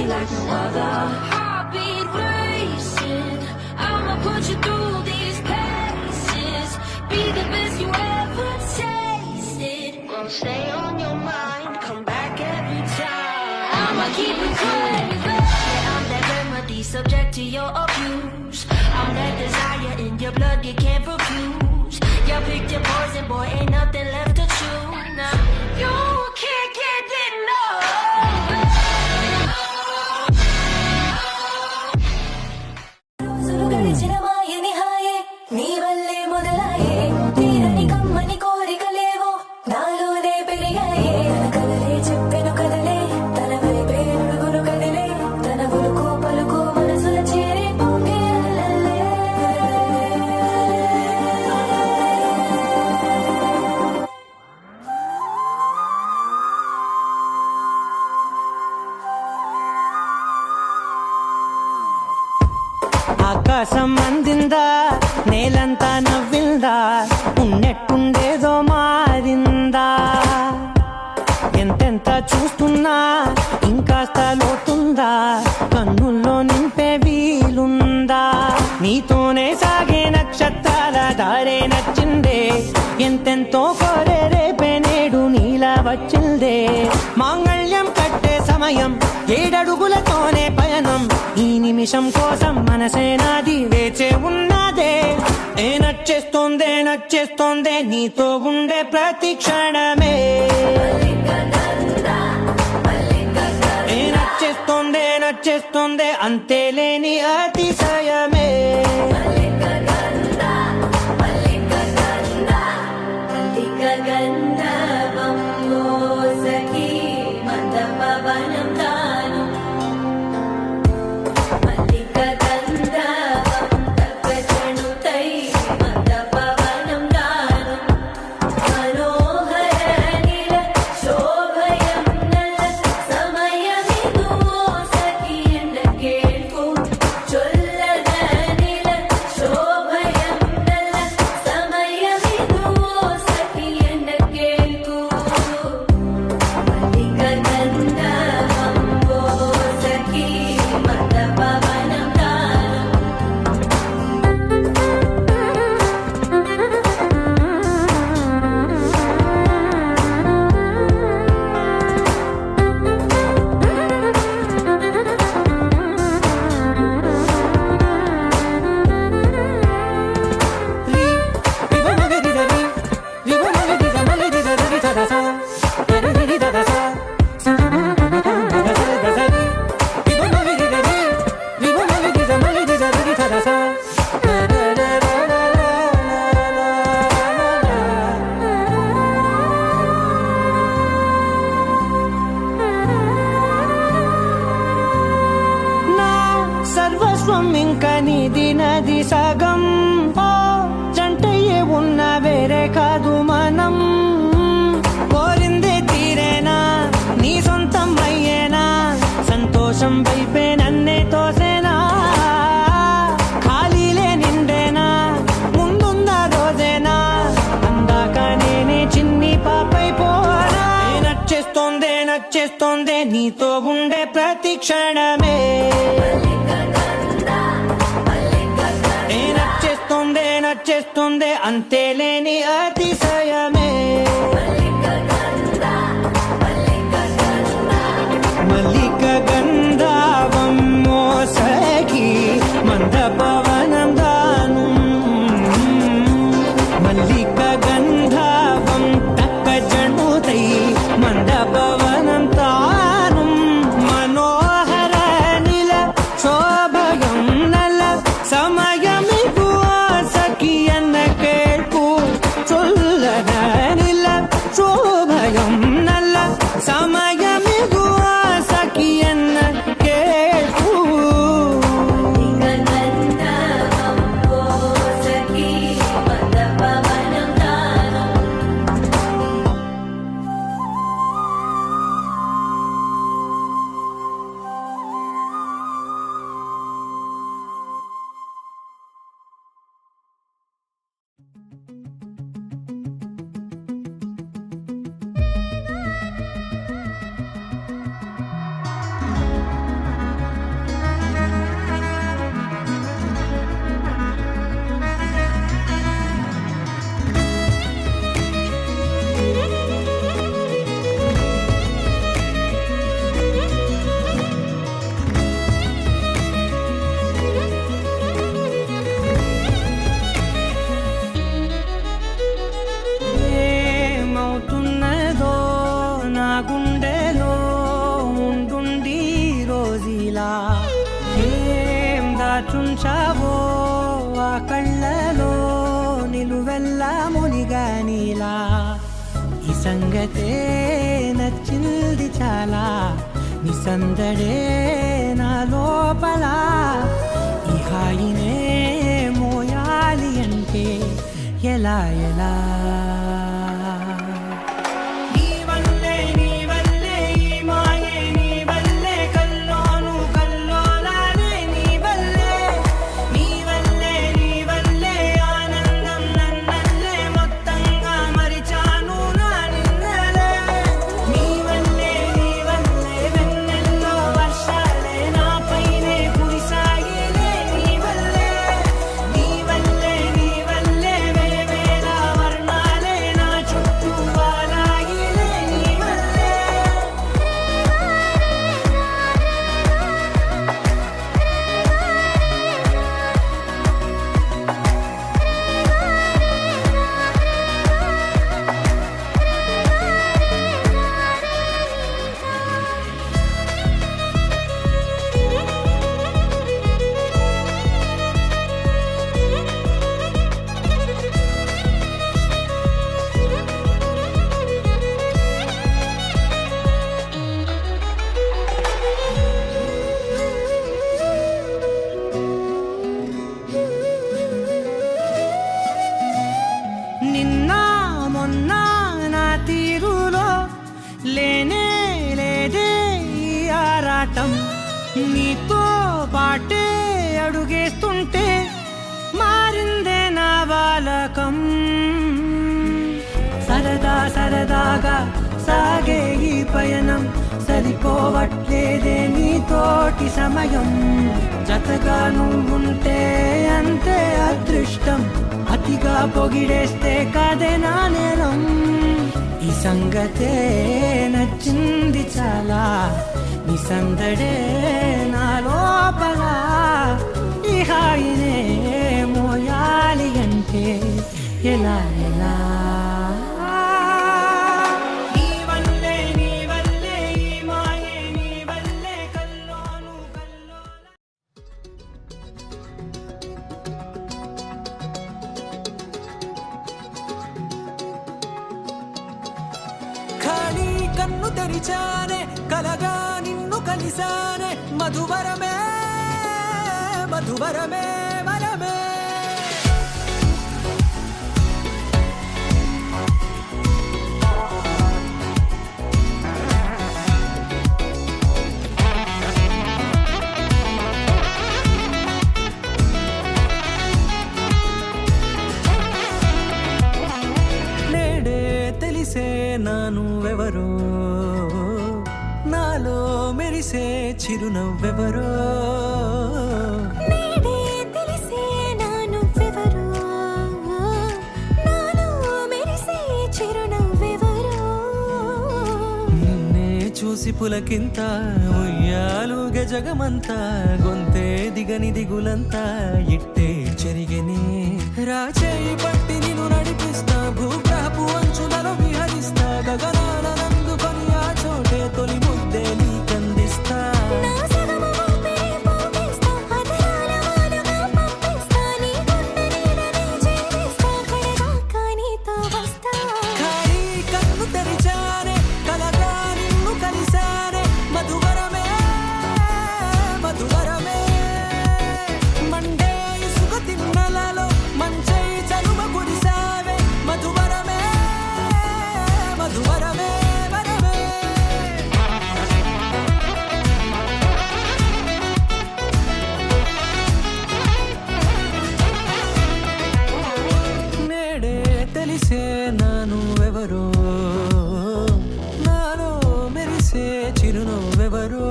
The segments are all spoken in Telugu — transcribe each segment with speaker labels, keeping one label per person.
Speaker 1: sexy like no other. Heartbeat racing, I'ma put you through these paces. Be the best you ever tasted. Won't stay on your mind, come back every time. I'ma keep it crazy. Yeah, I'm that remedy, subject to your abuse. I'm that desire in your blood you can't refuse. You picked your poison, boy, ain't nothing left to choose. Now you can't get enough. రోజులు గడిచిన మాయని హాయే నీ వల్లే మొదలాయే తీరని కమ్మని కోరికలేవో నాలోనే పెరిగాయే తన కలలే చెప్పెను కదలే తన వైపే అడుగులు కదిలే తన ఉలుకు పలుకు మనసుల చేరే పొంగే అలలే.
Speaker 2: ఆకాశం అందిందా నేలంతా నవ్విందా ఉన్నట్టుండేదో మారిందా ఎంతెంత చూస్తున్నా ఇంకాస్త లోతుందా కన్నుల్లో నింపే వీలుందా నీతోనే సాగే నక్షత్రాల దారే నచ్చిందే ఎంతెంతో కోరే రేపే నేడు నీలా వచ్చిందే మాంగళ్యం కట్టే సమయం ఏడడుగులతోనే పయనం ఈ నిమిషం కోసం మనసే నాది వేచే ఉన్నదే ఏ నచ్చేస్తోందే నీతో ఉండే ప్రతి క్షణమే ఏ నచ్చేస్తోందే అంతేలేని అతిశయమే సర్వస్వం ఇంకా నీది నది సగం జంటయ్యే ఉన్న వేరే కాదు మనం కోరిందే తీరేనా నీ సొంతం అయ్యేనా సంతోషం వైపే నన్నే తోసేనా ఖాళీలే నిండేనా ముందుందా రోజేనా అందాక నేనే చిన్ని పాపై పోనా నచ్చేస్తోందే నీతో ఉండే ప్రతి క్షణమే నచ్చేస్తోందే అంతేలేని అతిశయమే మల్లిక గంధావం మోసగి మంద పవనం దాను మల్లిక గంధావం తక్క జణుతై మంద పవనం తాను మనోహర నిల శోభయం నల సమయమి என்ன கேட்பு சொல்ல సంగతే నచ్చింది చాలా, నీ సందడే నా లోపల. ఈ హాయినే మోయాలి అంటే ఎలా ఎలా? నిన్న మొన్న నా తీరులో లేనే లేదే ఈ ఆరాటం, నీతో పాటే అడుగేస్తుంటే మారిందే నా బాలకం. సరదా సరదాగా సాగే ఈ పయనం సరిపోవట్లేదే నీతోటి సమయం. జతగా నువ్వుంటే అంతే అదృష్టం, అతిగా పొగిడేస్తే కదే నా నేరం. ఈ సంగతే నచ్చింది చాలా, నీ సందడే నా లోపల. ఈ హాయినే మోయాలి అంటే ఎలా ఎలా?
Speaker 3: కన్ను తెరిచానే కలగా నిన్ను కలిసానే, మధువరమే మధువరమే వరమే. నేడే తెలిసే నానువెవరో, నాలో మెరిసే చిరునవ్వెవరో.
Speaker 1: నేడే తెలిసే నానువ్వెవరో, నాలో మెరిసే చిరునవ్వెవరో.
Speaker 3: నిన్నే చూసి పులకింత ఉయ్యాలుగ జగమంతా, గొంతే దిగని దిగులంతా ఇట్టే చెరిగెనే. రాచేయి పట్టి నిన్ను నడిపిస్తా, భూగ్రహపు అంచులలో విహరిస్తా, గగనాల నందుకొని ఆ చోటే తొలి ముద్దే నీకందిస్తా.
Speaker 1: నా సగము ఊపిరి పోగేస్తా, అధరాల వాలుగా పంపిస్తా, నీ గుండె నీడనే చేరేస్తా, కడదాకా నీతో వస్తా.
Speaker 3: ఖాళీ కన్ను తెరిచానే కలగా నిన్ను కలిసానే, మధువరమే మధువరమే. మండే ఇసుక తిన్నెలలో మంచై చలువ కురిసావే, మధువరమే మధువరమే వరమే. నేడే తెలిసే నానువెవరో, నాలో మెరిసే చిరునవ్వెవరో.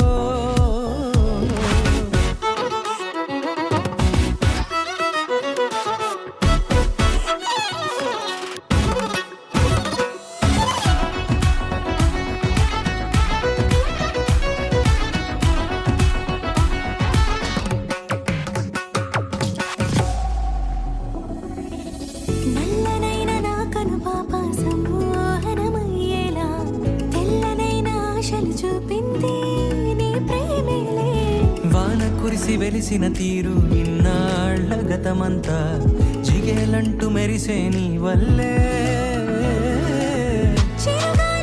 Speaker 1: నల్లనైన నా కనుపాప సమ్మోహనమయ్యేలా, తెల్లనైన ఆశలు చూపింది నీ ప్రేమేలే.
Speaker 3: వాన కురిసి వెలిసిన తీరు ఇన్నాళ్ల గతమంతా, జిగేలంటూ మెరిసే నీ వల్లే.
Speaker 1: చిరుగాలి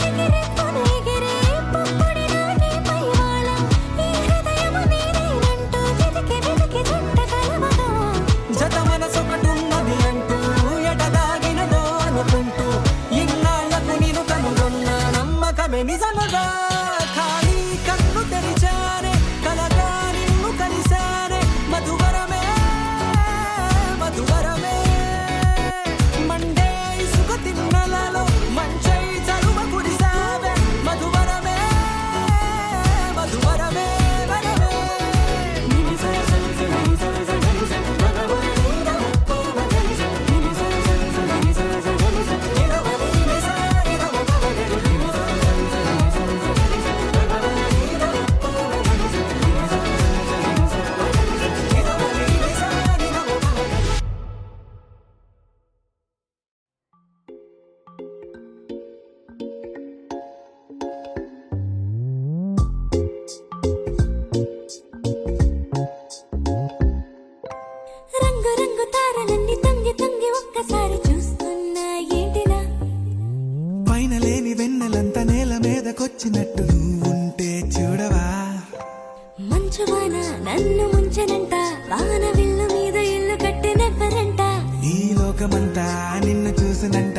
Speaker 1: నన్ను ముంచనంట వాన విల్లు మీద ఇల్లు కట్టినెవ్వరంట
Speaker 4: ఈ లోకమంతా నిన్ను చూసినంట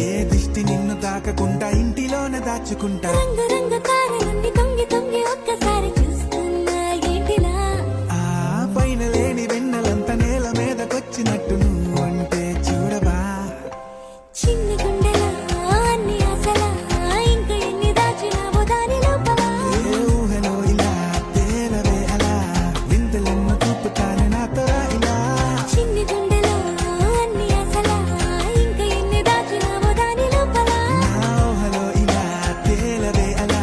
Speaker 4: ఏ దిష్టి నిన్ను తాకకుండా ఇంటిలోనే దాచుకుంటా
Speaker 1: రంగు రంగు తారలన్నీ తొంగి తొంగి ఒక్కసారి చూస్తున్నా ఏంటిలా
Speaker 4: ఆ పైన లేని వెన్నెలంత నేల మీదకొచ్చినట్టు నువ్వు అంటే చూడవా
Speaker 1: చిన్ని గుండెలా అన్ని ఆశలా ఇంకా ఎన్ని దాచినావో దాని లోపల
Speaker 4: ఏ ఊహలో ఇలా తేలవే అలా వింతలెన్నో చూపుతాను నాతో రా ఇలా
Speaker 1: చిన్ని గుండెలో అన్ని ఆశలా ఇంకా ఎన్ని దాచినావో దాని లోపల
Speaker 4: నా ఊహలో ఇలా తేలవే అలా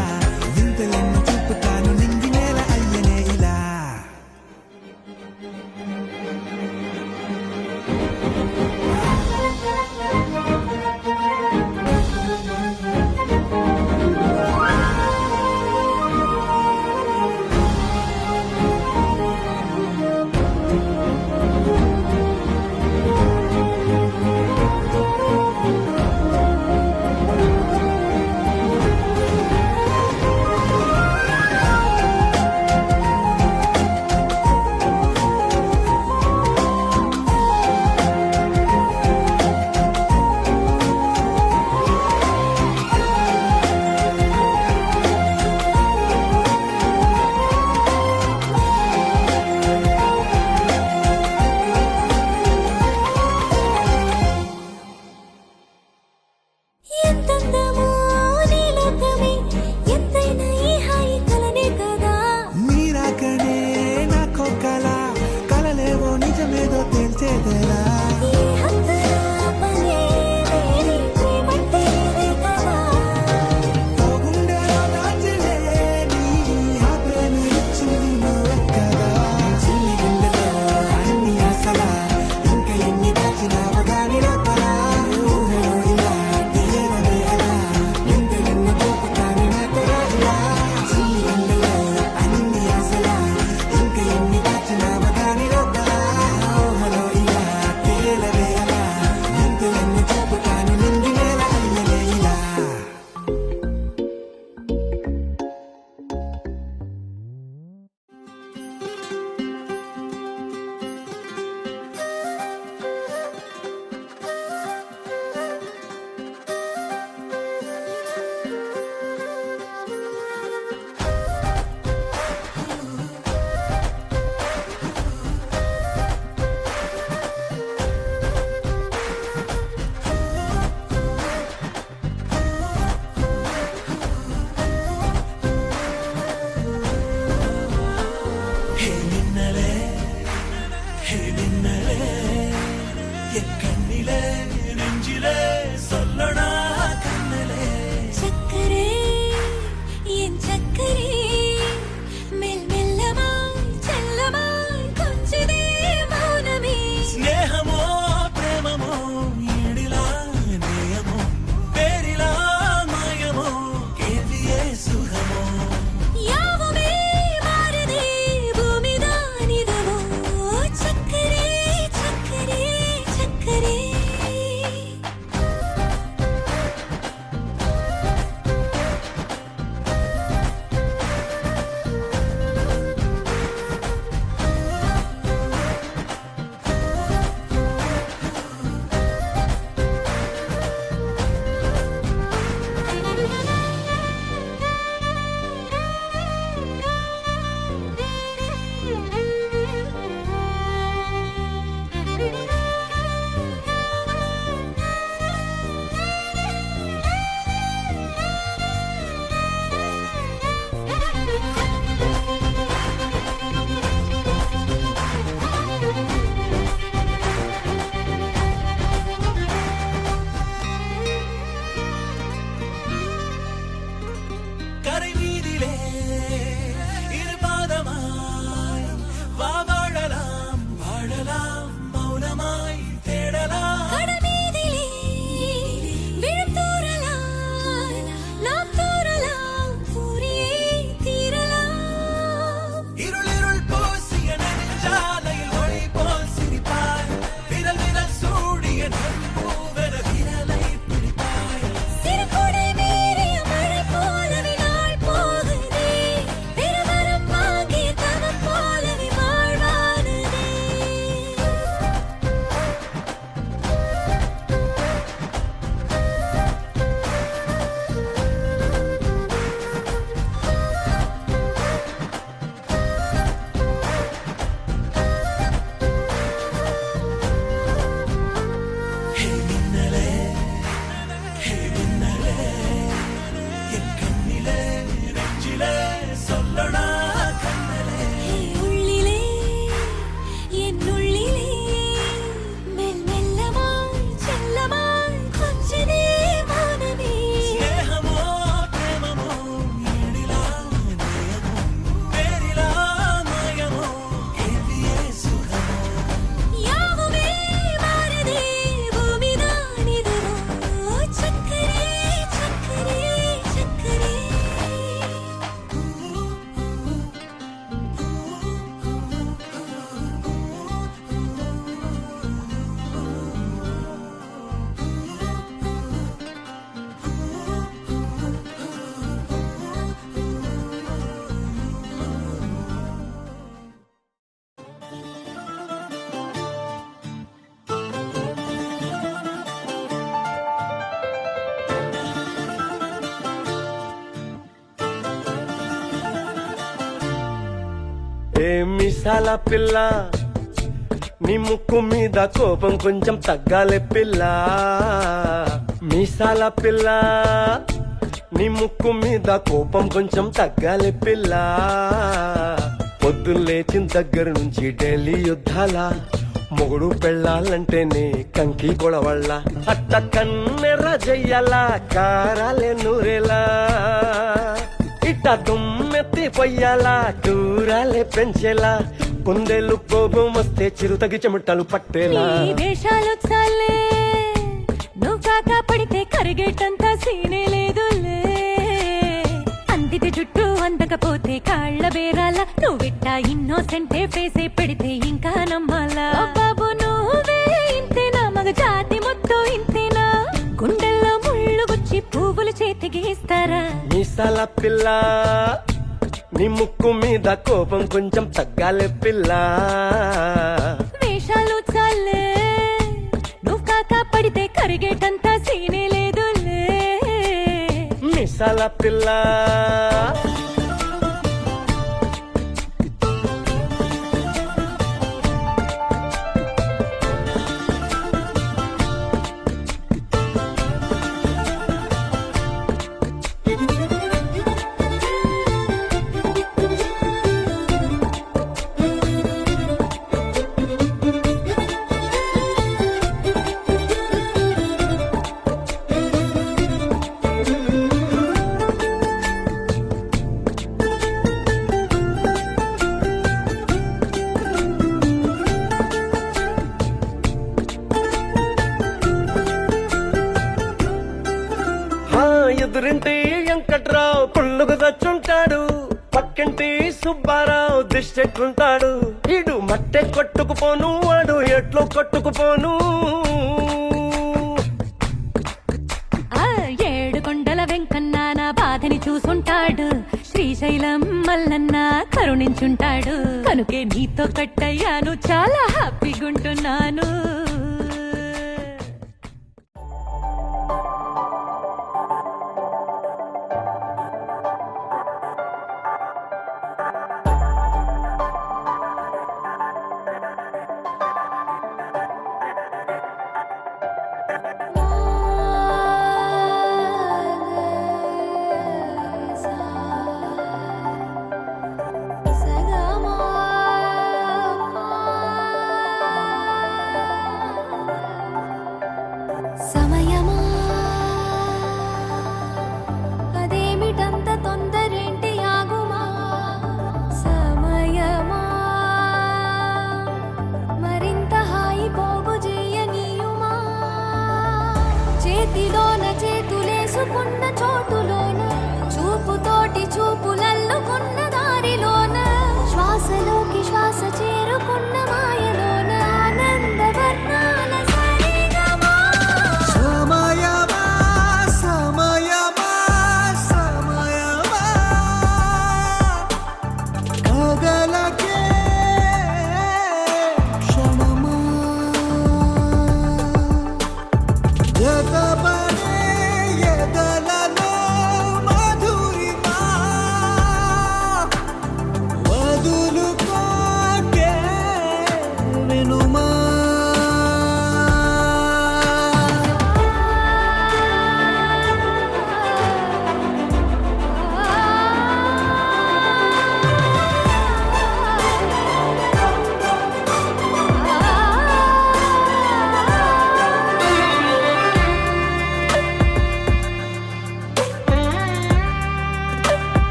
Speaker 5: ఏ మిసాల పిల్ల నీ ముక్కు మీద కోపం కొంచెం తగ్గాలి పిల్ల మీసాల పిల్ల నీ ముక్కు మీద కోపం కొంచెం తగ్గాలి పిల్ల పొద్దున్న లేచిన దగ్గర నుంచి ఢిల్లీ యుద్ధాల మొగుడు పెళ్ళాలంటేనే కంకి కొడవళ్ళ అట్ట కన్నెర్ర చెయ్యాల కారాలే నూరేలా ఇట్ట దుమ్మెత్తి పొయ్యాలా దూరాలే పెంచేలా కుందేలు కోపం వస్తే చిరుతగి చెమటలు పట్టేలా
Speaker 6: నీ వేషాలు చాలే నువ్వు కాక పడితే కరిగేటంత సీనే లేదులే అందిది జుట్టు అందకపోతే కాళ్ళ బేరాల నువ్విట్టా ఇన్నోసెంటే ఫేసే పెడితే ఇంకా నమ్మాలా ఓ బాబు నువ్వే ఇంతేనా మగ జాతి మొత్తం ఇంతేనా గుండెల్లో ముళ్ళు గుచ్చి పువ్వులు చేతికి ఇస్తారా
Speaker 5: మీసాల పిల్ల నీ ముక్కు మీద కోపం కొంచెం తగ్గాలి పిల్ల
Speaker 6: వేషాలు చాలే నువ్వు కాక పడితే కరిగేటంత సీనే లేదులే
Speaker 5: మీసాల పిల్ల ఎదురింటి వెంకట్రావు పుల్లుకు తెచ్చుంటాడు పక్కింటి సుబ్బారావు దిష్టెట్లుంటాడు ఇడు మట్టె కొట్టుకుపోను వాడు ఎట్లో కొట్టుకుపోను
Speaker 6: ఆ ఏడు కొండల వెంకన్న నా బాధని చూసుంటాడు శ్రీశైలం మల్లన్న కరుణించుంటాడు కనుకే నీతో కట్టయ్యాను చాలా హ్యాపీగుంటున్నాను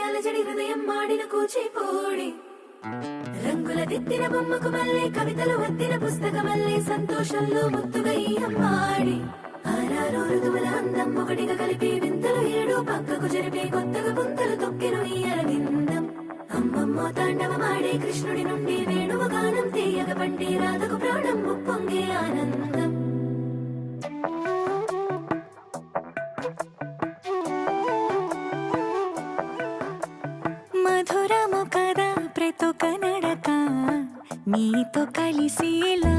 Speaker 1: అలజడి హృదయం మాడిన కూచిపూడి రంగుల దిద్దిన బొమ్మకు మళ్ళీ కవితలు వద్దిన పుస్తకమల్లే సంతోషంలో ముద్దుగా ఈ అమ్మాడి ఆరారు ఋతువుల అందం ఒకటిగా కలిపి వింతలు ఏడు పక్కకు జరిపే కొత్తగా పుంతలు తొక్కెను ఈ అరవిందం అమ్మమ్మో తాండవమాడే కృష్ణుడి నుండి వేణువ గానం తీయగ పండి రాధకు ప్రాణం ఉప్పొంగే ఆనందం
Speaker 6: మధురము కదా ప్రతొక నడక నీతో కలిసేలా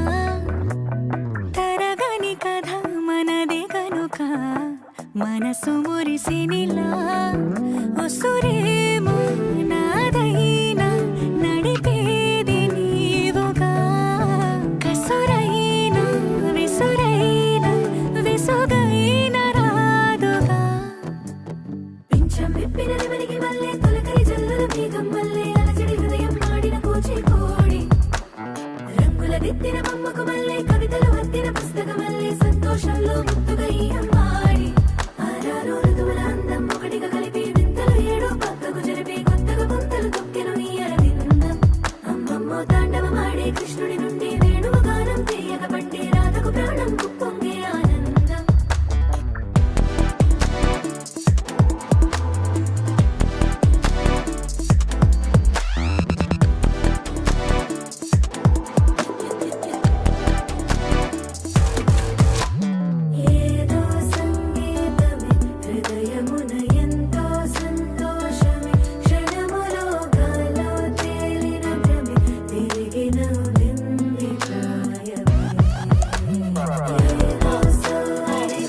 Speaker 6: తరగని కథ మనదే కనుక మనసు మురిసినిలా ఉసురేమో నాదైనా నడిపేది నీవుగా కసురైనా విసురైనా విసుగైన రాదుగా
Speaker 1: పింఛం విప్పిన నెమలికి మల్లె తొలకరి జల్లుల మేఘం మల్లె అలజడి హృదయం మాడిన కూచిపూడి రంగుల దిద్దిన బొమ్మకు మల్లె కవితలు వద్దిన పుస్తకమల్లే సంతోషంలో ముద్దుగా ఈ అమ్మాడి ఆరారు ఋతువుల అందం ఒకటిగా కలిపి వింతలు ఏడు పక్కకు జరిపే కొత్తగా పుంతలు తొక్కెను ఈ అరవిందం అమ్మమ్మో తాండవమాడే కృష్ణుడి నుండి వేణువ గానం తీయగ పండి రాధకు ప్రాణం ఉప్పొంగే ఆనందం ఏదో సంగీతమే హృదయమున ఎంతో సంతోషమే క్షణములో గాలో తేలిన భ్రమే తిరిగి నవ్వింది ప్రాయమే ఏదో సోయని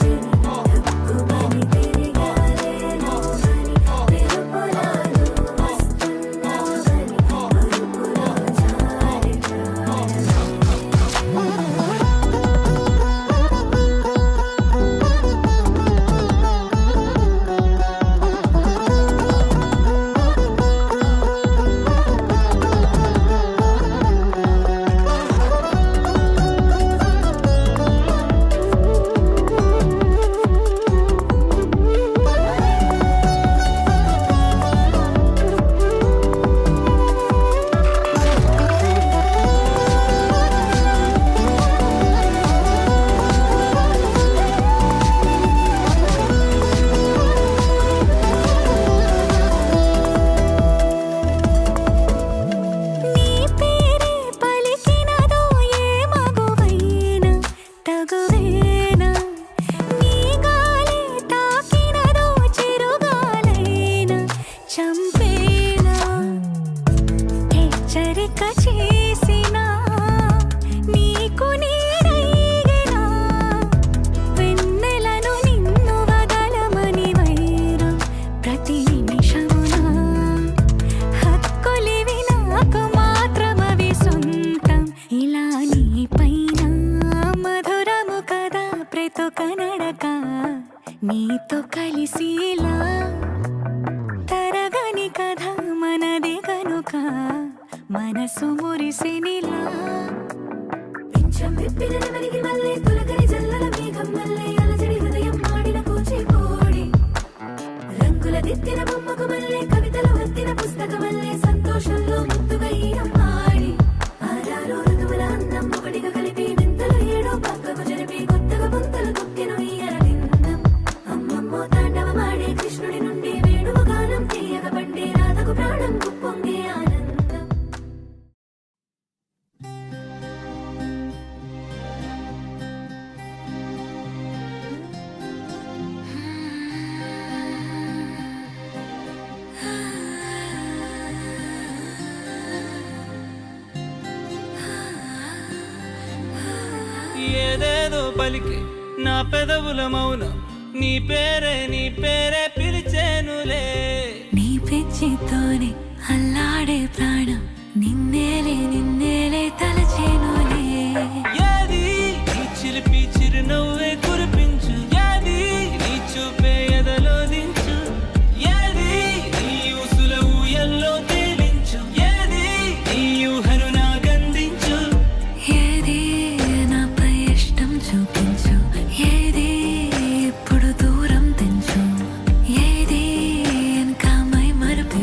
Speaker 1: తక్కువని తిరిగాలేను అని పిలుపులాను వస్తున్నావని మరుపులో జారి ప్రాయమే
Speaker 6: నీ పేరే పలికినదో ఏ మగువైనా తగువేనా నీ గాలే తాకినదో చిరుగాలైనా చంపేనా హెచ్చరిక చేసినా నీకు నీడైనా వెన్నెలను నిన్ను వదలమని వైరా ప్రతి నిమిషమునా హక్కులివి నాకు మాత్రమవి సొంతం ఇలా నీ పైన మధురము కదా ప్రతొక నడక నీతో కలిసేలా తరగని కథ మనదే కనుక మనసు మురిసినిలా
Speaker 1: పింఛం విప్పిన నెమలికి మల్లె తొలకరి జల్లుల మేఘం మల్లె అలజడి హృదయం మాడిన కూచిపూడి రంగుల దిద్దిన బొమ్మకు మల్లె కవితలు వద్దిన పుస్తకమల్లే సంతోషంలో ముద్దుగా ఈ అమ్మాడి ఆరారు ఋతువుల అందం ఒకటిగా కలిపి వింతలు ఏడు పక్కకు జరిపి కొత్తగా పుంతలు తొక్కెను ఈ అరవిందం అమ్మమ్మో తాండవమాడే కృష్ణుడి నుండి వేణువ గానం తీయగ పండి రాధకు ప్రాణం ఉప్పొంగే ఆనందం
Speaker 3: ఏదేదో పలికి నా పెదవుల మౌనం నీ పేరే పిలిచేనులే
Speaker 6: నీ పెంచితోనే అల్లాడే ప్రాణం నిన్నేలే తలచేనులే
Speaker 3: ఏది నీ చిలిపి చిరునవ్వే కురిపించు ఏది నీ చూపే ఎదలో దించు ఏది నీ ఊసుల ఊయల్లో తేలించు ఏది నీ ఊహను నాకందించు
Speaker 6: ఏది నాపై ఇష్టం చూపించు ఏది ఇప్పుడు దూరం తెంచు ఏది ఇంకా మై మరుపు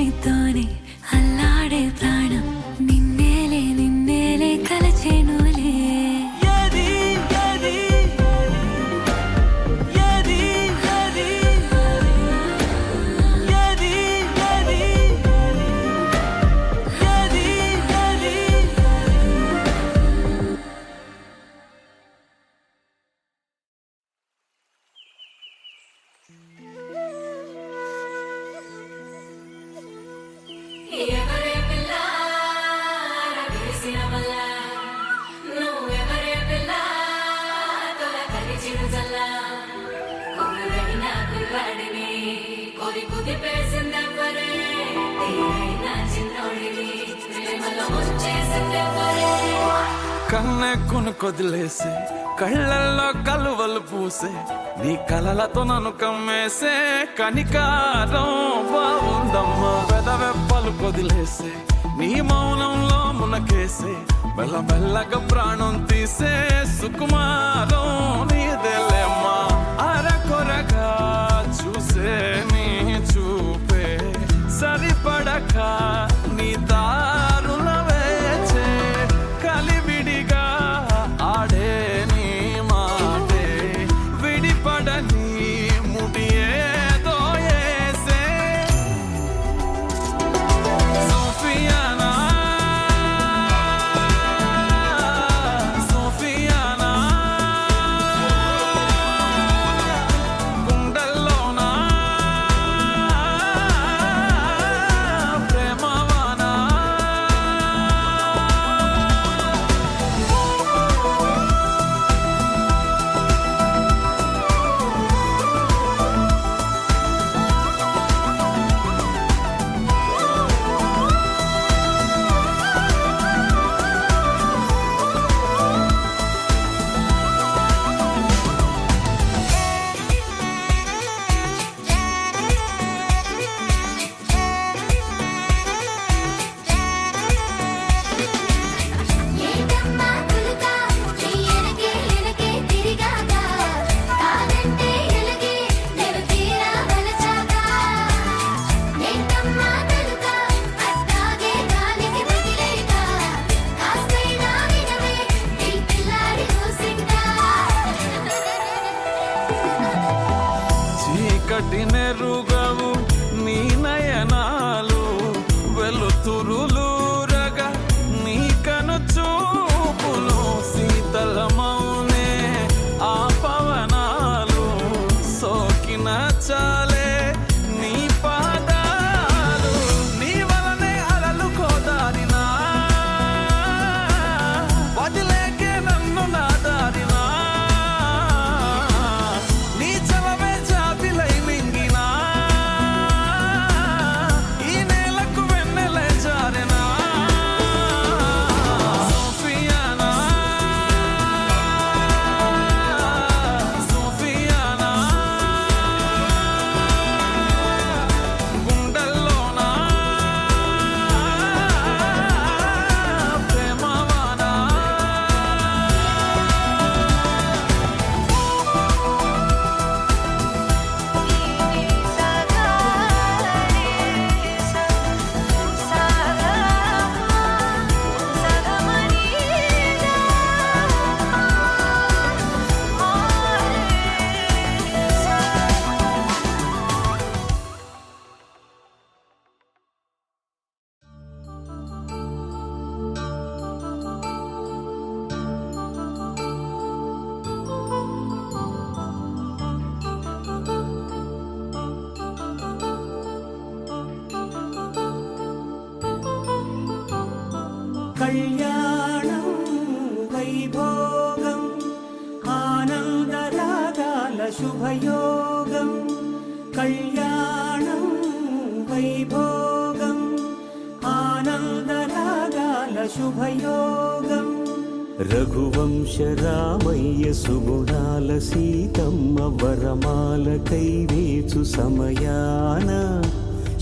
Speaker 6: ఊపిరితోనే అల్లాడే ప్రాణం నిన్నేలే కలచేనులే
Speaker 3: ఏది ఏది ఏది ఏది ఏది ఏది ఏది ఏది
Speaker 1: ఎవరే పిల్ల రవేసిన వల్ల నువ్వెవరే పిల్ల తొలకరిచిన జల్ల కొర్రడిన కుర్రాడిని కోరి కుదిపేసిందెవ్వరే తీరైన చిన్నోడిని ప్రేమలో ముంచేసిందెవ్వరే
Speaker 3: కన్నె కొదిలేసే కళ్ళల్లో కలువలు పూసే నీ కలలతో నన్ను కమ్మేసే కనికారం బాగుందమ్మా పెదవెప్పలు కొదిలేసే నీ మౌనంలో మునకేసే మెల్లమెల్లగా ప్రాణం తీసే సుకుమారం నీదేలేమ్మా అరకొరగా చూసే నీ చూపే సరిపడక నీ దారుల వేచే కలివిడిగా ఆడే నీ మాటే విడిపడని ముడియేదో ఏసే సోఫియానా సోఫియానా గుండెల్లోనా ప్రేమవానా
Speaker 1: ఏంటమ్మా కులుక నీ ఎనకే తిరిగాక కాదంటే ఎలగే నేను తీరా వలచాక ఏంటమ్మా కులుక అట్టాగే గాలికి తగిలేక కాస్తైనా వినవే నీ పిల్లాడి కూసిందా
Speaker 3: చీకటి నెరుగవు నీ నయనాలు వెలుతురులూరగా నీ కను చూపులు శీతలమౌనే ఆ పవనాలు సోకిన చాలే నీ పాదాలు నీ వలనే అలలు కోదారినా వదిలేకే నన్ను నా దారినా నీ చలవే జాబిలై మింగినా ఈ నేలకు వెన్నెలే జారెనా సోఫియానా సోఫియానా గుండెల్లోనా ప్రేమవానా
Speaker 2: కళ్యాణం వైభోగం ఆనందరాగాల శుభయోగం కళ్యాణం వైభోగం ఆనందరాగాల శుభయోగం
Speaker 7: రఘువంశ రామయ్య సుగుణాల సీతమ్మ వరమాల కైవేచు సమయాన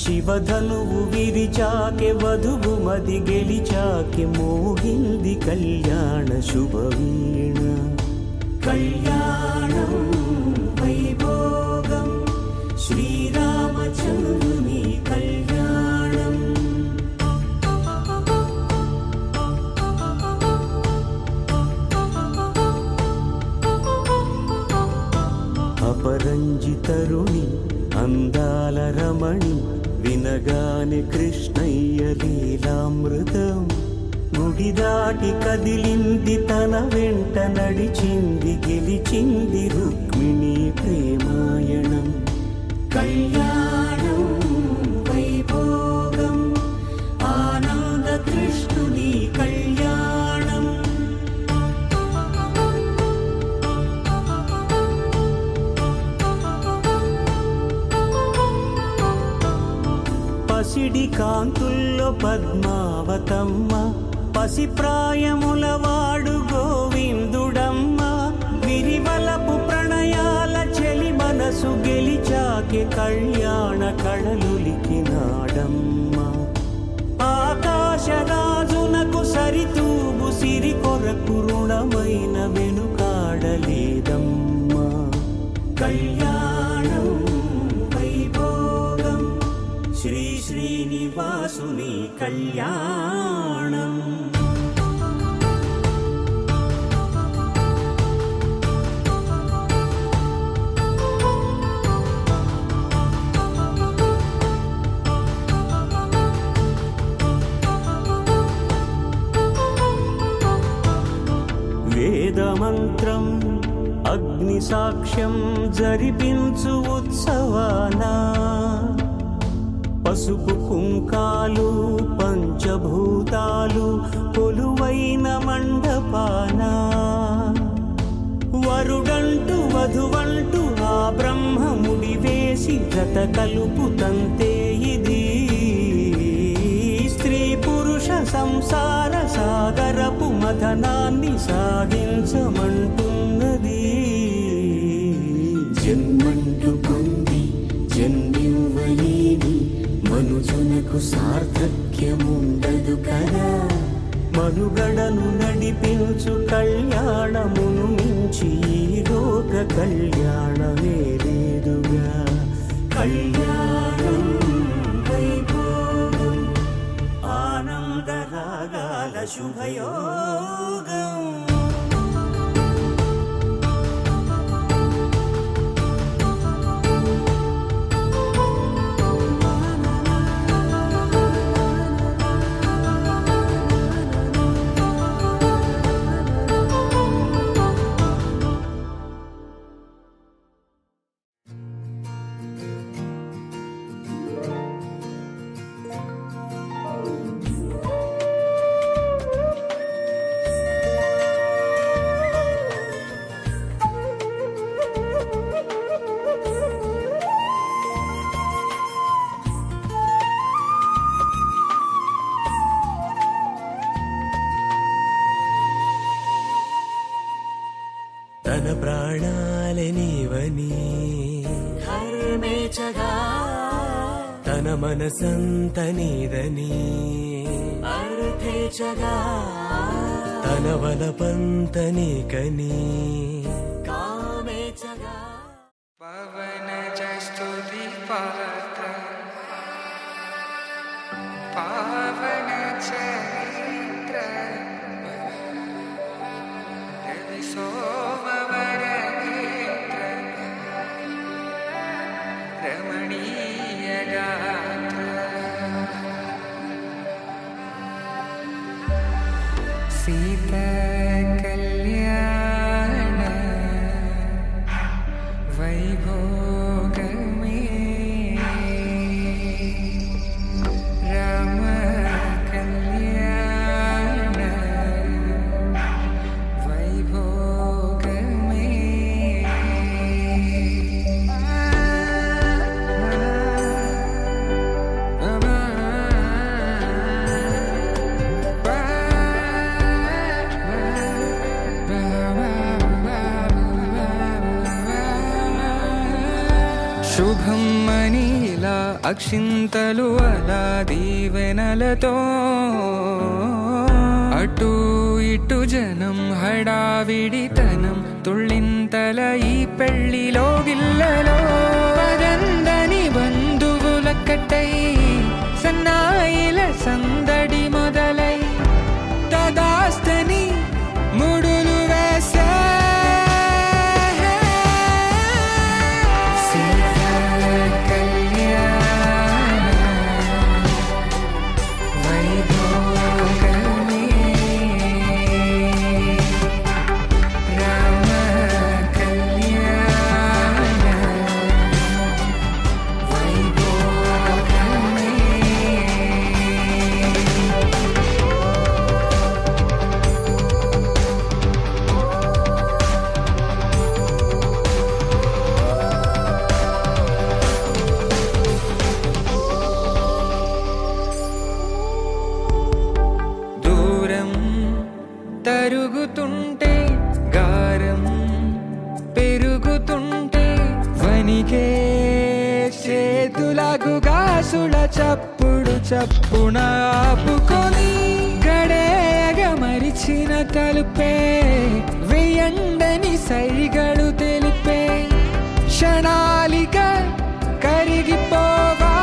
Speaker 7: శివధనువు విరిచాకె వధువు మది గెలిచాకె మోగింది కళ్యాణ శుభవీణ
Speaker 2: కళ్యాణం వైభోగం శ్రీరామచంద్రుని కళ్యాణం
Speaker 7: వినగానే కృష్ణయ్య లీలామృతం గుడి దాటి కదిలింది తన వెంట నడిచింది గెలిచింది రుక్మిణి ప్రేమాయణం
Speaker 2: కళ్యాణం వైభోగం ఆనంద కృష్ణుని కళ్యాణం
Speaker 7: పసిడి కాంతుల్లో పద్మావతమ్మ పసిప్రాయముల వాడు గోవిందుడమ్మ విరివలపు ప్రణయాల చెలి మనసు గెలిచాకే కళ్యాణ కళలులికినాడమ్మ ఆకాశరాజునకు సరితూగు సిరి కొరకు రుణమైన వెనుకాడలేదమ్మా కళ్యాణం వైభోగం శ్రీ శ్రీనివాసుని కళ్యాణం వేదమంత్రం అగ్ని సాక్ష్యం జరిపించు ఉత్సవానా పసుపు కుంకాలు పంచభూతాలు కొలువైన మండపాన వరుడంటూ వధువంటూ ఆ బ్రహ్మముడి వేసి జత కలుపుతంతే ఇది స్త్రీ పురుష సంసార సాగరపు మథనాన్ని సాగించమంటున్నది జన్మంటూ పొంది జన్మివ్వలేని మనుజునకు సార్థక్యముండదు కదా మనుగడను నడిపించు కళ్యాణమును మించి ఈ లోక కళ్యాణమే లేదుగా కళ్యాణం వైభోగం ఆనందరాగాల శుభయోగం తన ప్రాణాలనివని
Speaker 2: హర్మేచగా
Speaker 7: తన మనసంత నీదని
Speaker 2: అర్థేచగా
Speaker 7: తన వలపంత నీకని
Speaker 2: కామేచగా
Speaker 8: పవన జస్తుతి పాత్ర పావన చరిత్ర రవి సోమవర నేత్ర రమణీయ గాత్ర సీత కళ్యాణ వైభోగమే రామ కళ్యాణ వైభోగమే శుభం మనీలా అక్షింతలు అలా దీవెనలతో అటు ఇటు జనం హడావిడితనం తుళ్ళింతల ఈ పెళ్లిలో గిల్లలో పదందని బంధువులక్కటై సన్నాయిల సందడి మొదలై తదాస్తని ముడులు వేసే కళ్యాణ గాజుల చప్పుడు చప్పున ఆపుకొని గడేగ మరిచిన తలుపే వెయ్యండని సైగడు తెలిపే క్షణాలిక కరిగిపోవా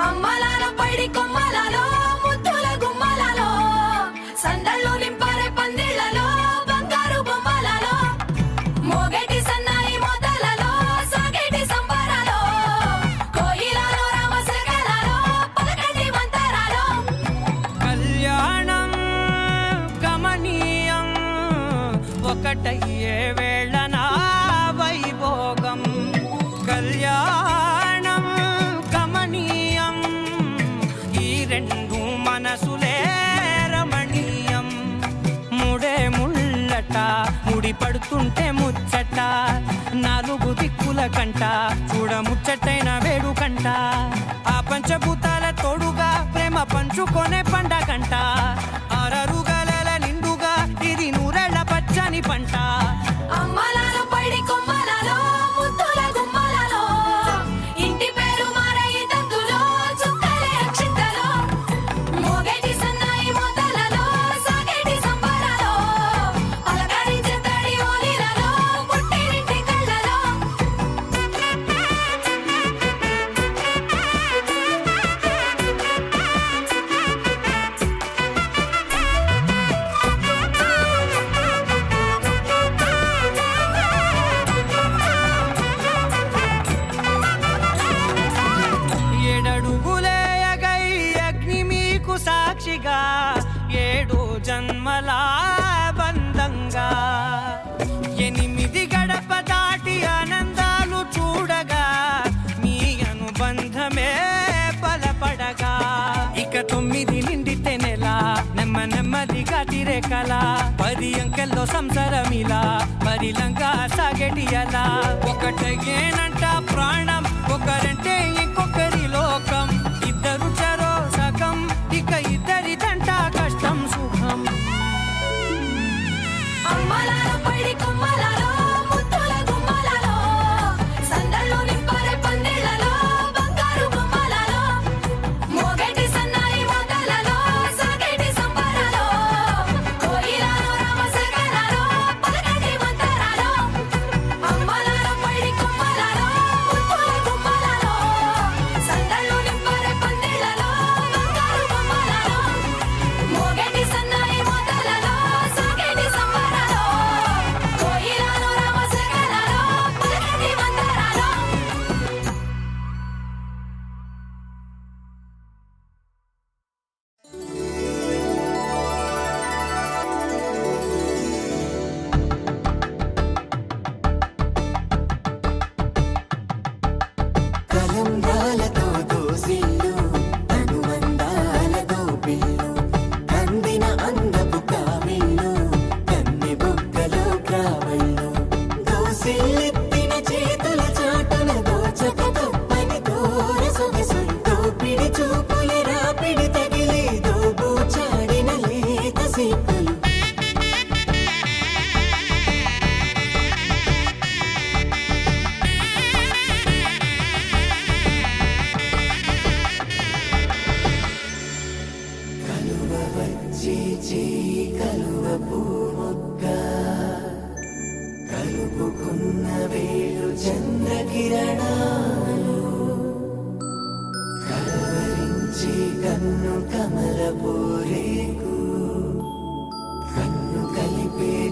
Speaker 1: అమ్మలాల పైడి కొమ్మలలో ముద్దుల గుమ్మలలో సందళ్ళు నింపారే పందిళ్లలో బంగారు బొమ్మలలో మోగేటి సన్నాయి మొదలలో సాగేటి సంబరాలో కోయిలలో రామశకలలో పలకటి మంతరాలో
Speaker 7: కళ్యాణం గమనీయం ఒకటయ్యే వేళ నా వైభోగం కళ్యాణం గమనీయం ఈ రెండు మనసులే రమణీయం ముడే ముళ్ళట ముడి పడుతుంటే ముచ్చట నాలుగు దిక్కుల కంట చూడ ముచ్చటైన వేడుకంట ఆ పంచభూతాల తోడుగా ప్రేమ పంచుకొనే పండగంట ఆరరుగల నిండుగా ఇది నూరెళ్ళ పచ్చని పంట
Speaker 1: అమ్మలాల పైడి కొమ్మలలో ముద్దుల గుమ్మలలో ఇంటి పేరు మారయి తంతులో చుక్కలే అక్షింతలో మోగేటి సన్నాయి మొదలలో సాగేటి సంబరాలో పలకరించే తడి ఓలిలలో పుట్టినింటి కళ్ళలో
Speaker 7: ఏడడుగులేయగై అగ్ని మీకు సాక్షిగా ఏడు జన్మల బంధంగా ఎనిమిది గడప దాటి ఆనందాలు చూడగా మీ అనుబంధమే బలపడగా ఇక 9 నిండితే నెల నెమ్మదిగా తిరేకల 10 అంకెల్లో సంసారమిలా పరిలంగా సాగేటి అలా ఒకటేనంట ప్రాణం ఒకరంటే ఇంకొకరి లోకం ఇద్దరు చరో సగం ఇక ఇద్దరిదంట కష్టం సుఖం
Speaker 1: అమ్మలాల పైడి కొమ్మలలో ముద్దుల గుమ్మలలో సందళ్ళు నింపారే పందిళ్లలో బంగారు బొమ్మలలో మోగేటి సన్నాయి మొదలలో సాగేటి సంబరాలో కోయిలలో రామశకలలో పలకటి మంతరాలో అమ్మలాల పైడి కొమ్మలలో ముద్దుల గుమ్మలలో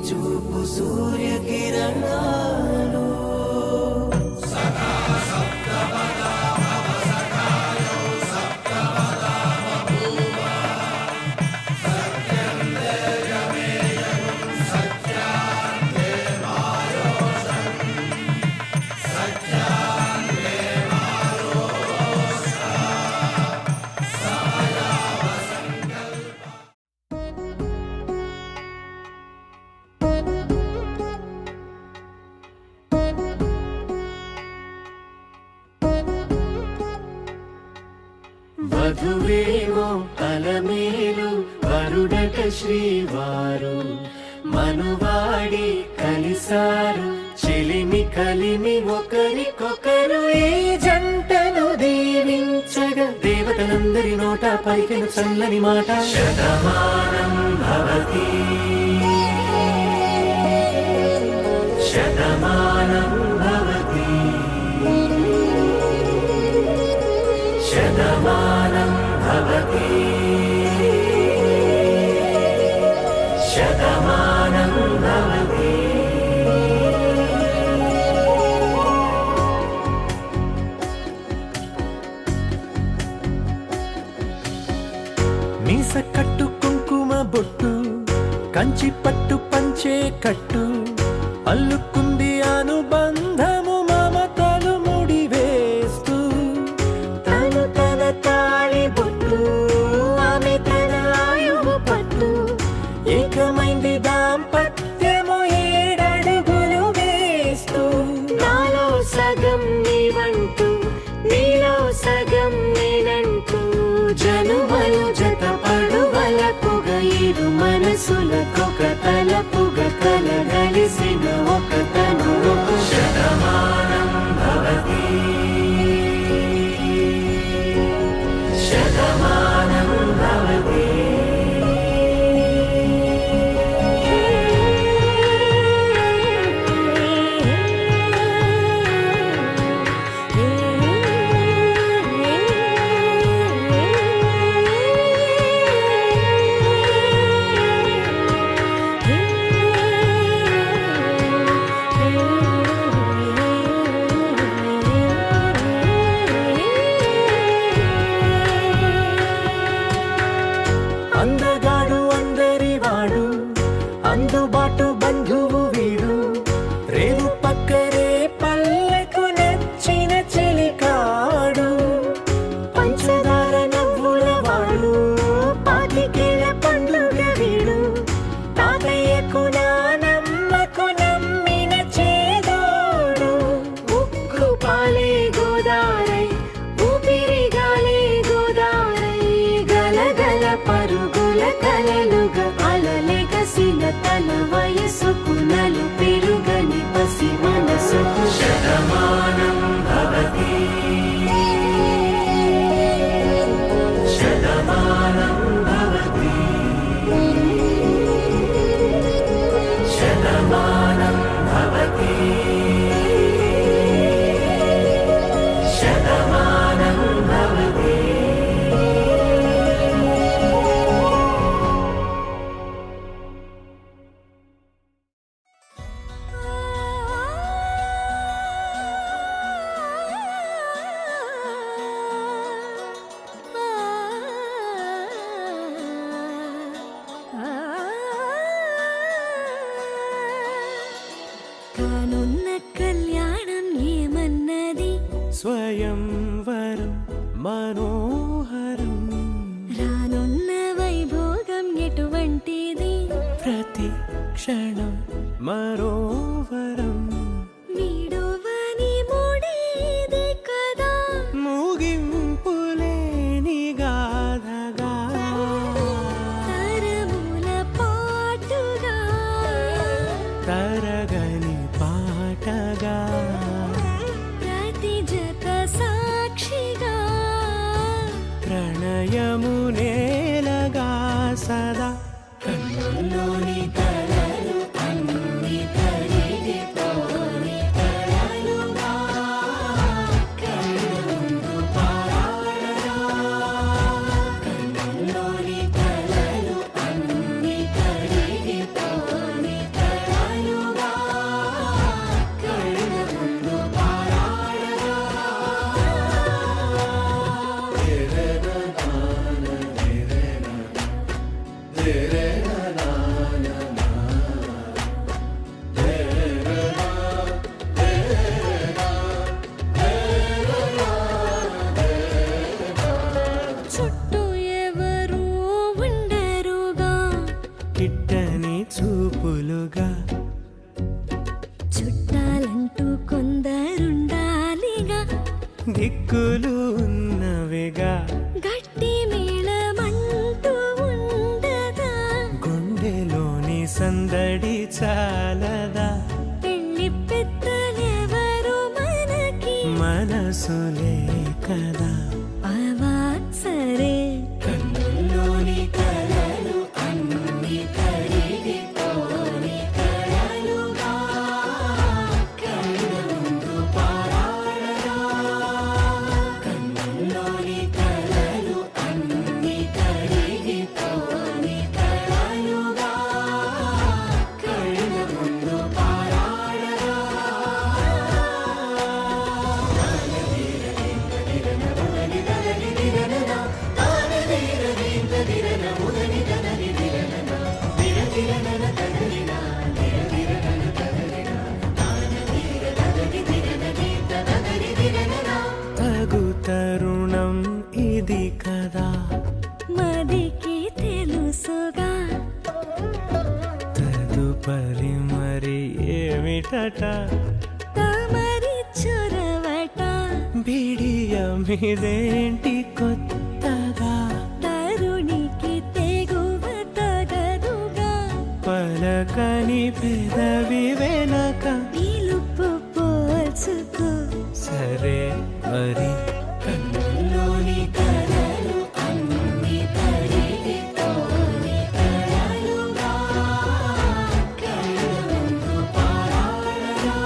Speaker 2: చూపు సూర్యకిరణాలు
Speaker 5: వధువేమో అలమేలు వరుడట శ్రీవారు మనువాడి కలిసారు చెలిమి కలిమి ఒకరికొకరు ఈ జంటను దీవించగా దేవతలందరి నోట పలికిన చల్లని మాట శతమానం భవతి శతమానం భవతి శతమానం భవతి శతమానం భవతి మీస కట్టు కుంకుమ బొట్టు కంచి పట్టు పంచే కట్టు అల్లుకుంది అనుబంధము మమతలు ముడివేస్తూ తను తన తాళి బొట్టు ఆమె తన ఆయువు పట్టు ఏకమైంది దాంపత్యము 7 అడుగులు వేస్తూ నాలో సగం నీవంటూ నీలో సగం నేనంటూ జనుమలు జత పడువలకుగ ఇరు మనసులకొక తలపుగ కలగలిసిన ఒక తను శతమానం భవతి శతమానం భవతి అందగాడు అందరి వాడు అందుబాటు బంధువు వీడు రేవు పక్కరే పల్లెకు నచ్చిన చెలికాడు పంచదార నవ్వుల వాడు పాతికేల పండుగ వీడు తాతయ్యకు నానమ్మకు నమ్మిన చేదోడు ఉక్కు పాలే గోదారై ఊపిరిగాలే గోదారై గలగల పరుగుల కలలుగా అలలెగసిన తన వయసుకు నలు పెరుగని పసి మనసుకు శతమానం భవతి శతమానం భవతి శతమానం భవతి శతమానం భవతి
Speaker 6: కానున్న కళ్యాణం ఏమన్నది
Speaker 5: స్వయంవరం మనోహరం
Speaker 6: రానున్న వైభోగం ఎటువంటిది
Speaker 5: ప్రతి క్షణం మరోవరం
Speaker 6: వీడువని ముడిది కదా
Speaker 5: ముగింపులేని గాథగా
Speaker 6: తరముల పాటుగా
Speaker 5: తరగని పాటగా
Speaker 6: ప్రతి జత సాక్షిగా
Speaker 5: ప్రణయము నేలగా సదా కన్నుల్లోని కలలు అన్ని కరిగిపోని కలలుగా కళ్ళు ముందు పారాడరా కన్నుల్లోని కలలు అన్ని కరిగిపోని కలలుగా
Speaker 4: చూపులుగా
Speaker 6: చుట్టాలంటూ కొందరుండాలిగా
Speaker 4: దిక్కులు ఉన్నవిగా
Speaker 6: గట్టి మేళమంటూ ఉండగా
Speaker 4: గుండెలోని సందడి చాలదా
Speaker 6: పెళ్లి పెద్దలెవరు మనకి
Speaker 4: మనసులే కదా
Speaker 6: అవా సరే
Speaker 2: కన్నుల్లోని కలలు అన్ని కరిగిపోని కలలుగా కళ్ళ ముందు పారాడగా కన్నుల్లోని కలలు అన్ని కరిగిపోని కలలుగా కళ్ళ ముందు పారాడగా
Speaker 4: తగు తరుణం ఇది కదా
Speaker 6: మదికి తెలుసుగా
Speaker 4: తదుపరి మరి ఏమిటట
Speaker 6: తమరి చొరవట
Speaker 4: బిడియమిదేంటి కొత్తగా
Speaker 6: తరుణికి తెగువ తగదుగా
Speaker 4: పలకని పెదవి వెనక
Speaker 6: పిలుపు పోల్చుకో
Speaker 4: సరే మరి
Speaker 2: కన్నుల్లోని కలలు అన్ని కరిగిపోని కలలుగా కళ్ళ ముందు పారాడగా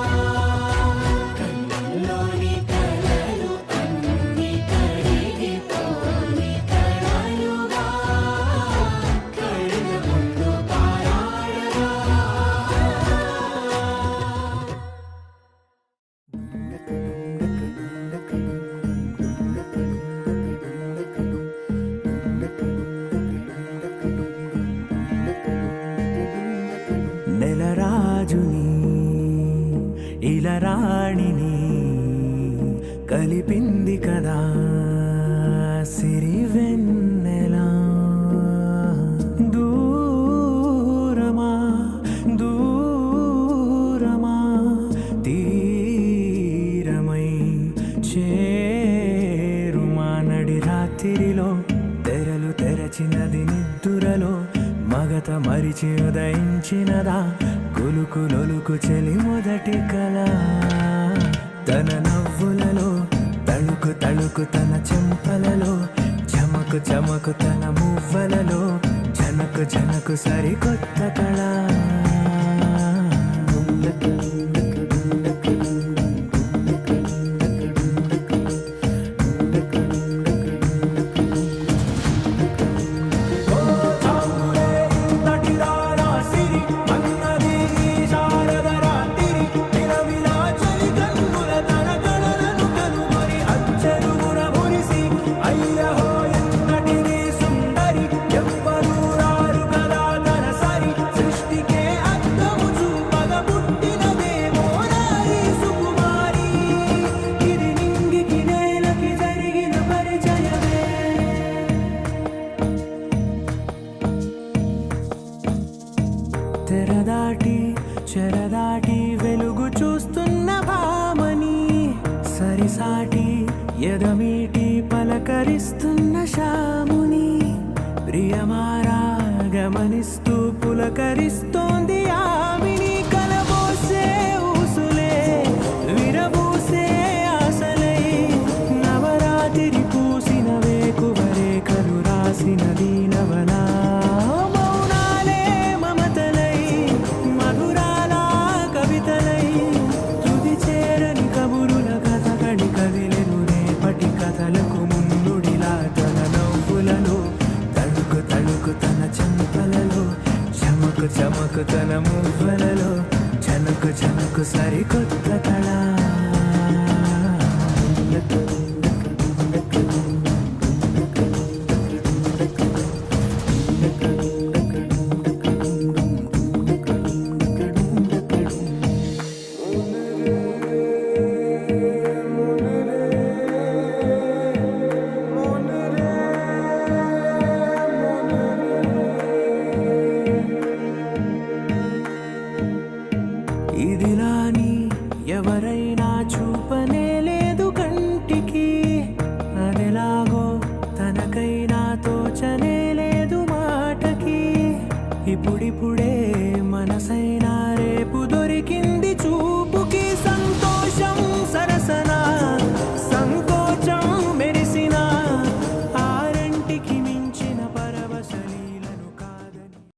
Speaker 2: కన్నుల్లోని కలలు అన్ని కరిగిపోని కలలుగా కళ్ళ ముందు పారాడగా
Speaker 4: నెలరాజుని ఇలరాణిని కలిపింది కదా సిరివెన్నెలా దూరమా దూరమా తీరమై చేరుమా నడి రాత్రిలో తెరలు తెరచినది నిద్దురలో మగత మరిచి ఉదయించినదా కులుకులొలుకు చెలి మొదటి కళ తన నవ్వులలో తళుకు తళుకు తన చెంపలలో చమకు చమకు తన మువ్వలలో జనకు జనకు సరికొత్త కళ తెరదాటి చెరదాటి వెలుగు చూస్తున్న భామని సరిసాటి ఎదమీటి పలకరిస్తున్న శాముని ప్రియమారా గమనిస్తూ పులకరిస్తోంది ఆమిని కలబోసే ఊసులే విరబూసే ఆశలై నవరాత్రి పూసిన వేకువరే కలు రాసిన దీనవనా మౌనాలే మమతలై మధురాల కవితలై తుది చేరని కబురుల కథ కడి కదిలెను రేపటి కథలకు ముందుడిలా తన నవ్వులలో తళుకు తళుకు తన చెంపలలో చమకు చమకు తన మువ్వలలో చనకు చనకు సరికొత్త కళ
Speaker 8: చూపు